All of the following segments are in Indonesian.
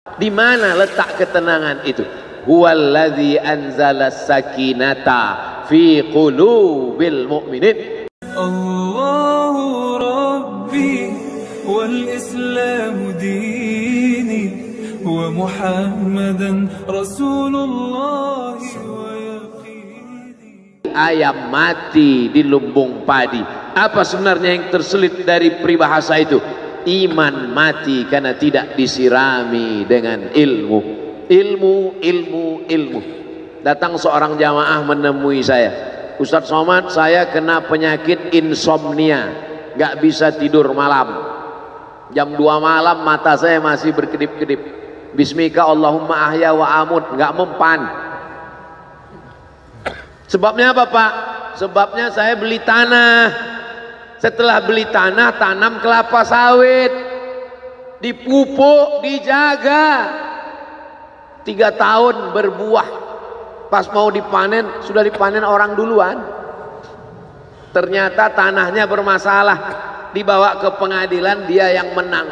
Di mana letak ketenangan itu? Huwallazi anzalas sakinata fi qulubil mu'minin. Allahu Rabbi wal Islam dini wa Muhammadan Rasulullah wa yaqini. Ayam mati di lumbung padi. Apa sebenarnya yang terselit dari peribahasa itu? Iman mati karena tidak disirami dengan ilmu. Ilmu. Datang seorang jamaah menemui saya, Ustadz Somad, saya kena penyakit insomnia, gak bisa tidur malam. Jam 2 malam mata saya masih berkedip-kedip. Bismika Allahumma ahya wa amut, gak mempan. Sebabnya apa Pak? Sebabnya saya beli tanah. Setelah beli tanah, tanam kelapa sawit, dipupuk, dijaga, 3 tahun berbuah. Pas mau dipanen, sudah dipanen orang duluan. Ternyata tanahnya bermasalah, dibawa ke pengadilan, dia yang menang.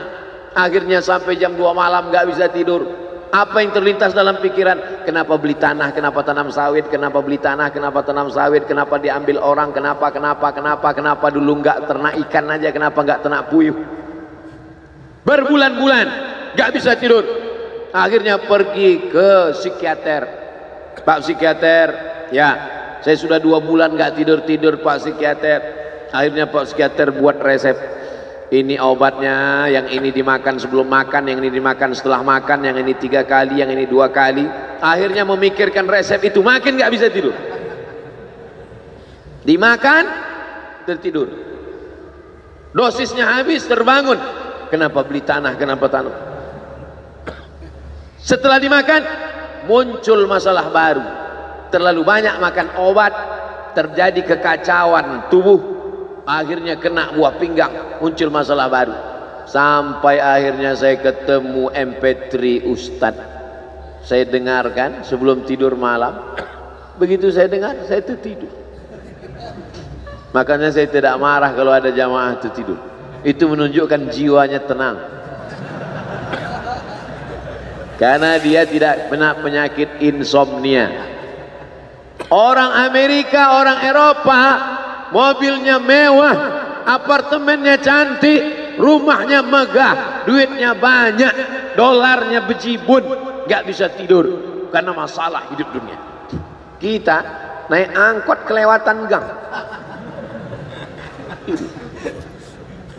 Akhirnya sampai jam 2 malam gak bisa tidur. Apa yang terlintas dalam pikiran? Kenapa beli tanah, kenapa tanam sawit, kenapa beli tanah, kenapa tanam sawit, kenapa diambil orang, kenapa dulu nggak ternak ikan aja, kenapa nggak ternak puyuh. Berbulan-bulan nggak bisa tidur. Akhirnya pergi ke psikiater. Pak psikiater, ya saya sudah 2 bulan nggak tidur Pak psikiater. Akhirnya Pak psikiater buat resep. Ini obatnya, yang ini dimakan sebelum makan, yang ini dimakan setelah makan, yang ini 3 kali, yang ini 2 kali. Akhirnya memikirkan resep itu, makin gak bisa tidur. Dimakan, tertidur. Dosisnya habis, terbangun. Kenapa beli tanah, kenapa tanam? Setelah dimakan, muncul masalah baru. Terlalu banyak makan obat, terjadi kekacauan tubuh. Akhirnya kena buah pinggang, muncul masalah baru. Sampai akhirnya saya ketemu MP3 Ustadz. Saya dengarkan sebelum tidur malam. Begitu saya dengar, saya tertidur. Makanya saya tidak marah kalau ada jamaah tertidur. Itu menunjukkan jiwanya tenang. Karena dia tidak kena penyakit insomnia. Orang Amerika, orang Eropa, mobilnya mewah, apartemennya cantik, rumahnya megah, duitnya banyak, dolarnya bejibun, gak bisa tidur karena masalah hidup dunia. Kita naik angkot kelewatan gang.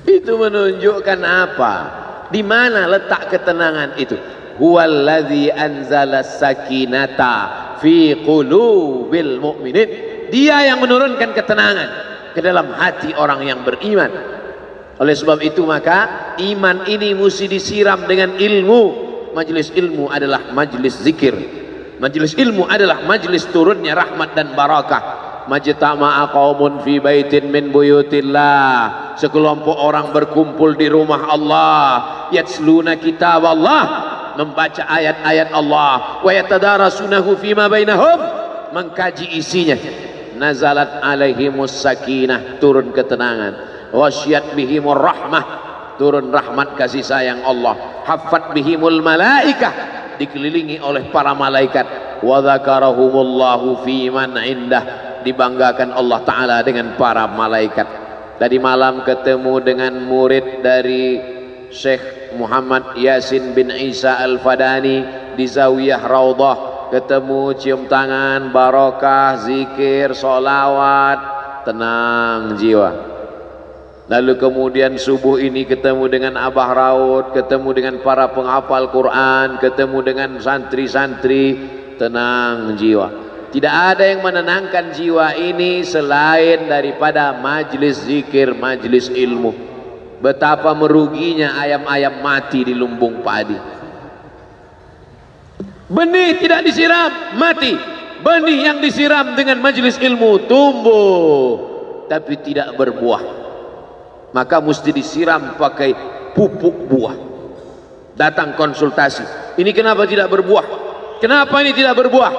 Itu menunjukkan apa? Di mana letak ketenangan itu? Huwallazi anzalas sakinata fi qulubil mu'minin. Dia yang menurunkan ketenangan ke dalam hati orang yang beriman. Oleh sebab itu maka iman ini mesti disiram dengan ilmu. Majelis ilmu adalah majelis zikir. Majelis ilmu adalah majelis turunnya rahmat dan barakah. Majtama'a qaumun fi baitin min buyutillah. Sekelompok orang berkumpul di rumah Allah, yatsluna kitab Allah, membaca ayat-ayat Allah, wa yatadarasunahu fima bainahum, mengkaji isinya. Nazalat alaihimus sakinah, turun ketenangan. Wasyat bihimur rahmah, turun rahmat kasih sayang Allah. Haffat bihimul malaikah, dikelilingi oleh para malaikat. Wa dzakarahumullahu fi man indah, dibanggakan Allah Ta'ala dengan para malaikat. Tadi malam ketemu dengan murid dari Syekh Muhammad Yasin bin Isa Al-Fadani di Zawiyah Raudhah. Ketemu, cium tangan, barokah, zikir, sholawat, tenang jiwa. Lalu kemudian subuh ini ketemu dengan Abah Raud, ketemu dengan para penghafal Quran, ketemu dengan santri-santri, tenang jiwa. Tidak ada yang menenangkan jiwa ini selain daripada majlis zikir, majlis ilmu. Betapa meruginya ayam-ayam mati di lumbung padi. Benih tidak disiram, mati. Benih yang disiram dengan majelis ilmu tumbuh, tapi tidak berbuah. Maka mesti disiram pakai pupuk buah. Datang konsultasi, ini kenapa tidak berbuah? Kenapa ini tidak berbuah?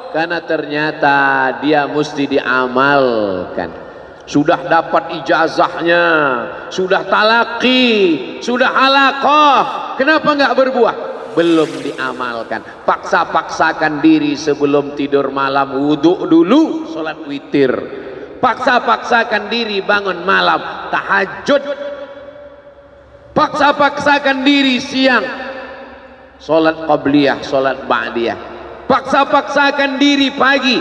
Karena ternyata dia mesti diamalkan. Sudah dapat ijazahnya, sudah talaki, sudah halaqah, kenapa nggak berbuah? belum diamalkan. Paksa-paksakan diri sebelum tidur malam wudhu dulu, sholat witir. Paksa-paksakan diri bangun malam tahajud. Paksa-paksakan diri siang sholat qabliyah, sholat ba'diyah. Paksa-paksakan diri pagi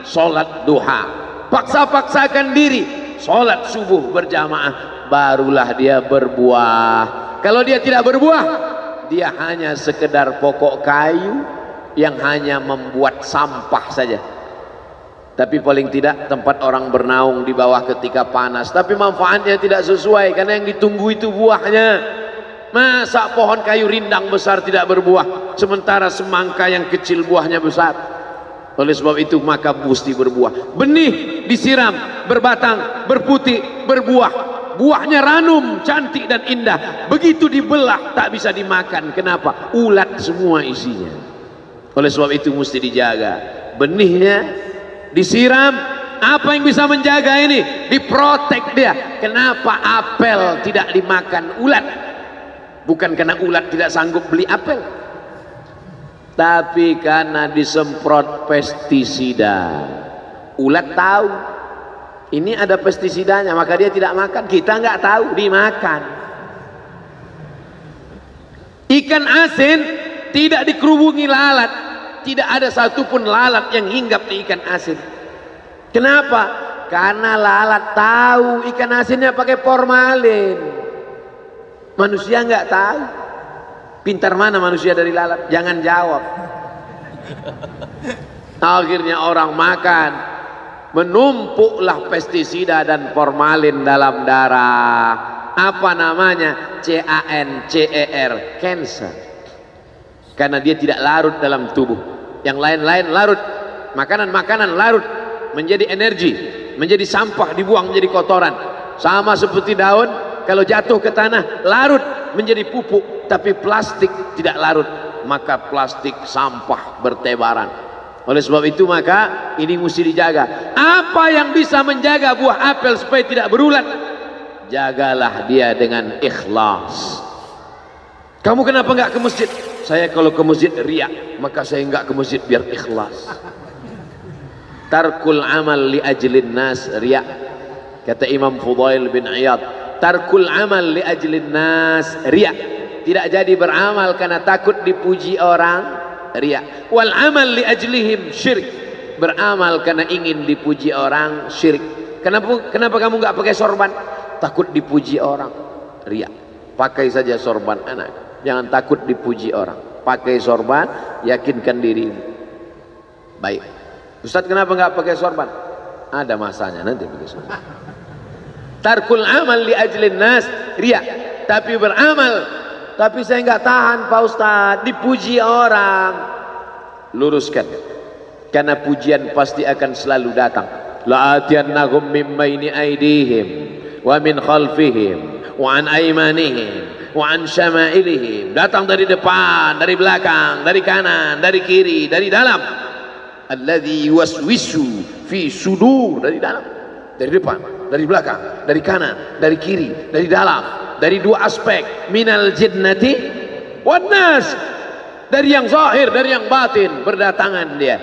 sholat duha. Paksa-paksakan diri sholat subuh berjamaah, barulah dia berbuah. Kalau dia tidak berbuah, dia hanya sekedar pokok kayu yang hanya membuat sampah saja. Tapi paling tidak tempat orang bernaung di bawah ketika panas, tapi manfaatnya tidak sesuai karena yang ditunggu itu buahnya. Masa pohon kayu rindang besar tidak berbuah sementara semangka yang kecil buahnya besar? Oleh sebab itu maka mesti berbuah. Benih disiram, berbatang, berputih, berbuah. Buahnya ranum, cantik dan indah. Begitu dibelah tak bisa dimakan. Kenapa? Ulat semua isinya. Oleh sebab itu mesti dijaga. Benihnya disiram. Apa yang bisa menjaga ini? Diprotek dia. Kenapa apel tidak dimakan ulat? Bukan karena ulat tidak sanggup beli apel, tapi karena disemprot pestisida. Ulat tahu ini ada pestisidanya, maka dia tidak makan. Kita nggak tahu, dimakan. Ikan asin tidak dikerubungi lalat, tidak ada satupun lalat yang hinggap di ikan asin. Kenapa? Karena lalat tahu ikan asinnya pakai formalin. Manusia nggak tahu. Pintar mana manusia dari lalat? Jangan jawab. Akhirnya orang makan, menumpuklah pestisida dan formalin dalam darah. Apa namanya? CANCER, cancer. Karena dia tidak larut dalam tubuh. Yang lain-lain larut. Makanan-makanan larut menjadi energi, menjadi sampah, dibuang menjadi kotoran. Sama seperti daun, kalau jatuh ke tanah larut menjadi pupuk, tapi plastik tidak larut, maka plastik sampah bertebaran. Oleh sebab itu maka ini mesti dijaga. Apa yang bisa menjaga buah apel supaya tidak berulat? Jagalah dia dengan ikhlas. Kamu kenapa nggak ke masjid? Saya kalau ke masjid riak, maka saya nggak ke masjid biar ikhlas. Tarkul amal li ajlin nas riak. Kata Imam Fudail bin Iyad, tarkul amal li ajlin nas riya. Tidak jadi beramal karena takut dipuji orang, riya. Wal amal li ajlihim syirik. Beramal karena ingin dipuji orang, syirik. Kenapa kamu nggak pakai sorban? Takut dipuji orang, riya. Pakai saja sorban anak, jangan takut dipuji orang. Pakai sorban, yakinkan diri. Baik. Ustaz kenapa nggak pakai sorban? Ada masanya nanti pakai sorban. Tarkul amal li ajlin nas riya. Tapi beramal, tapi saya nggak tahan Pak Ustaz, dipuji orang. Luruskan, karena pujian pasti akan selalu datang. La'atiyannahum min baini aydihim wa min khalfihim wa an aymanihim wa an syama'ilihim. Datang dari depan, dari belakang, dari kanan, dari kiri, dari dalam. Alladzi yuwaswisu fi sudur, dari dalam, dari depan, dari belakang, dari kanan, dari kiri, dari dalam, dari dua aspek, minal jinnati wan nas, dari yang zahir, dari yang batin, berdatangan dia.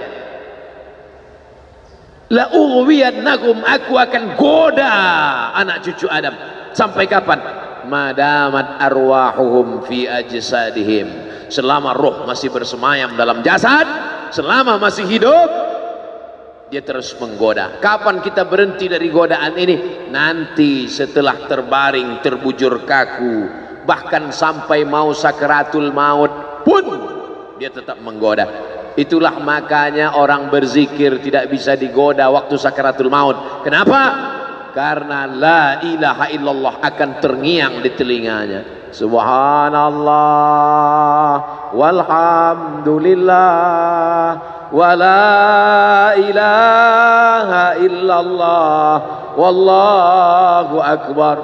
La ughwiyannakum, aku akan goda anak cucu Adam. Sampai kapan? Madamat arwahuhum fi ajsadihim, selama roh masih bersemayam dalam jasad, selama masih hidup, dia terus menggoda. Kapan kita berhenti dari godaan ini? Nanti setelah terbaring, terbujur kaku, bahkan sampai mau sakaratul maut pun dia tetap menggoda. Itulah makanya orang berzikir tidak bisa digoda waktu sakaratul maut. Kenapa? Karena la ilaha illallah akan terngiang di telinganya. Subhanallah walhamdulillah wa la ilaha illallah wallahu akbar.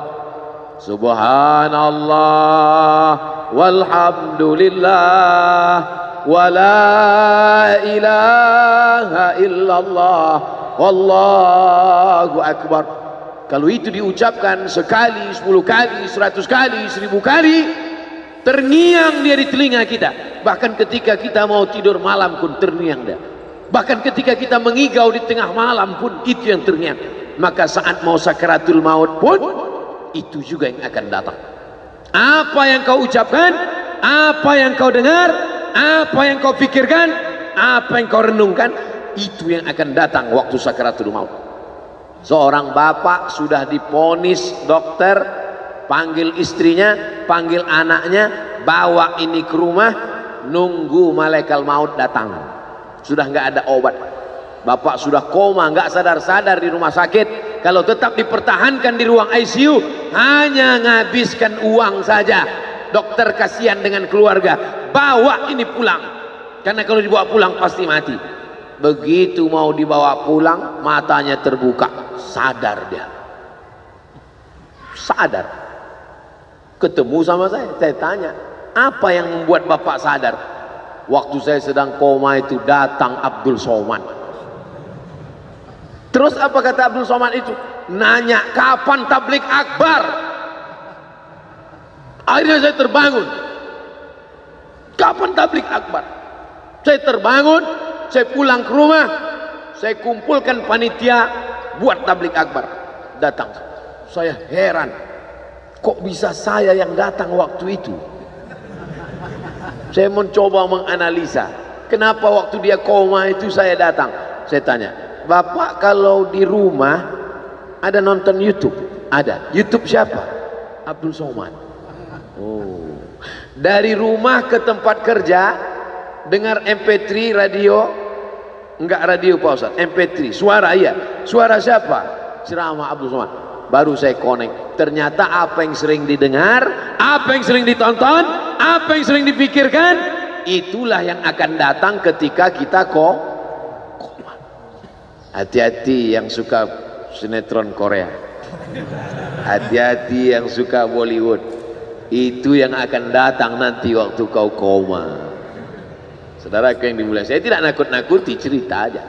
Subhanallah walhamdulillah wa la ilaha illallah wallahu akbar. Kalau itu diucapkan sekali, 10 kali, 100 kali, 1000 kali, terngiang dia di telinga kita. Bahkan ketika kita mau tidur malam pun terngiang dia. Bahkan ketika kita mengigau di tengah malam pun itu yang terngiang. Maka saat mau sakaratul maut pun itu juga yang akan datang. Apa yang kau ucapkan, apa yang kau dengar, apa yang kau pikirkan, apa yang kau renungkan, itu yang akan datang waktu sakaratul maut. Seorang bapak sudah diponis dokter, panggil istrinya, panggil anaknya, bawa ini ke rumah, nunggu malaikat maut datang. Sudah nggak ada obat. Bapak sudah koma, nggak sadar-sadar di rumah sakit. Kalau tetap dipertahankan di ruang ICU, hanya ngabiskan uang saja. Dokter kasihan dengan keluarga, bawa ini pulang. Karena kalau dibawa pulang pasti mati. Begitu mau dibawa pulang, matanya terbuka, sadar dia. Sadar. Ketemu sama saya tanya, apa yang membuat bapak sadar? Waktu saya sedang koma itu datang Abdul Somad. Terus apa kata Abdul Somad itu? Nanya kapan tablik akbar. Akhirnya saya terbangun. Kapan tablik akbar? Saya terbangun, saya pulang ke rumah, saya kumpulkan panitia buat tablik akbar. Datang. Saya heran, kok bisa saya yang datang waktu itu? Saya mencoba menganalisa, kenapa waktu dia koma itu saya datang. Saya tanya, Bapak kalau di rumah ada nonton YouTube? Ada. YouTube siapa? Abdul Somad. Oh. Dari rumah ke tempat kerja dengar MP3 radio, enggak radio Pak Ustaz, MP3 suara, iya. Suara siapa? Ceramah Abdul Somad. Baru saya connect. Ternyata apa yang sering didengar, apa yang sering ditonton, apa yang sering dipikirkan, itulah yang akan datang ketika kita koma. Hati-hati yang suka sinetron Korea, hati-hati yang suka Bollywood, itu yang akan datang nanti waktu kau koma. Saudara yang dimuliakan, saya tidak nakut-nakuti, cerita aja.